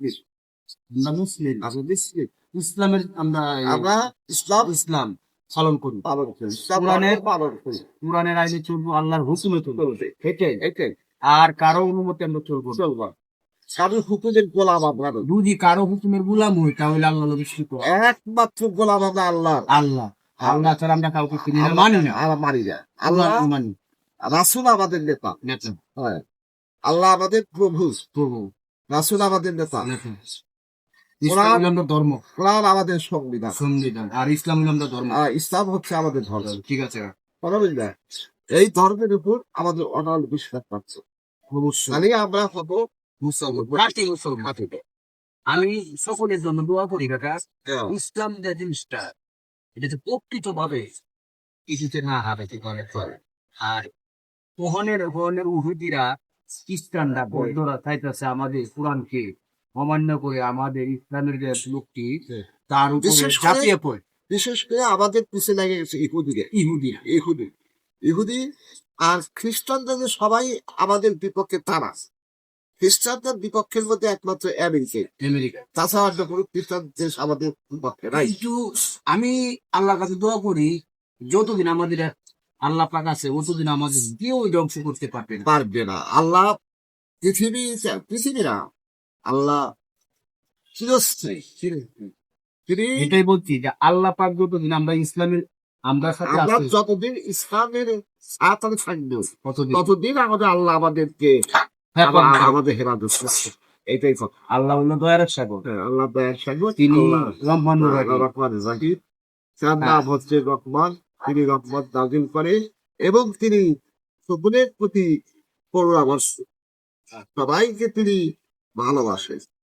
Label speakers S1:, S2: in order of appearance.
S1: আমরা মুসলিম। ইসলামের আমরা ইসলাম পালন করি। কোরআনের আইনে চলবো, আল্লাহর হুকুমে চলবো, এটাই। আর কারো অনুমতি আমরা চলবো না।
S2: কারো হুকুমের গোলাম আমরা নই।
S1: যদি কারো হুকুমের গোলাম হই তাহলে আল্লাহ
S2: একমাত্র গোলাম আমরা আল্লাহ।
S1: আল্লাহ ছাড়া আমরা কাউকে চিনি না, মানি না।
S2: আমরা মানি না। আল্লাহ
S1: মানি।
S2: রাসূল আমাদের নেতা। হ্যাঁ, আল্লাহ আমাদের প্রভু, রাসূল আমাদের নেতা।
S1: ইসলাম হলো আমরা ধর্ম,
S2: কোরআন আমাদের সংবিধান,
S1: আর ইসলাম হলো আমরা ধর্ম।
S2: ইসলাম হচ্ছে আমাদের ধর্ম।
S1: ঠিক আছে,
S2: কথা বুঝলে? এই ধর্মের উপর আমাদের অনাল বিশ্বাস পাচ্ছে।
S1: অবশ্যই
S2: তাহলে আমরা হবো
S1: মুসলমান। আমি সকলের জন্য দোয়া করি কাকা, ইসলাম যে জিনিসটা, এটা যে প্রকৃত ভাবে কিছুতে না হারাতে পারে। আর কোহনের উহুদিরা, খ্রিস্টানরা, বৌদ্ধরা চাইতেছে আমাদের কোরআনকে অমান্য করে আমাদের ইসলামের যে লোকটি তার উপরে ঝাঁপিয়ে পড়ে।
S2: বিশেষ করে আমাদের পিছনে লেগে গেছে ইহুদি আর খ্রিস্টানদের সবাই আমাদের বিপক্ষে তারা। খ্রিস্টানদের বিপক্ষের মধ্যে একমাত্র আমেরিকা, তাছাড়া অন্য কোনো খ্রিস্টান দেশ আমাদের বিপক্ষে নাই।
S1: কিন্তু আমি আল্লাহর কাছে দোয়া করি, যতদিন আমাদের আল্লাহ পাক আছে ততদিন আমাদের কেউ ধ্বংস করতে পারবে না।
S2: আল্লাহ পৃথিবী না, আল্লাহ চিরস্থায়ী।
S1: এটাই বলছি যে আল্লাহ পাক যতদিন আমরা
S2: যতদিন ইসলামের সাথে থাকবো ততদিন আল্লাহ আমাদেরকে আমাদের হেফাজত করছে। এইটাই কথা।
S1: আল্লাহ হলো দয়ার সাগর,
S2: আল্লাহ দয়ার সাগর,
S1: তিনি
S2: রহমান জাকির। তার নাম হচ্ছে রহমান, তিনি রহমত নাযিল করে এবং তিনি সকলের প্রতি করুণাময়, সবাইকে তিনি ভালোবাসেন।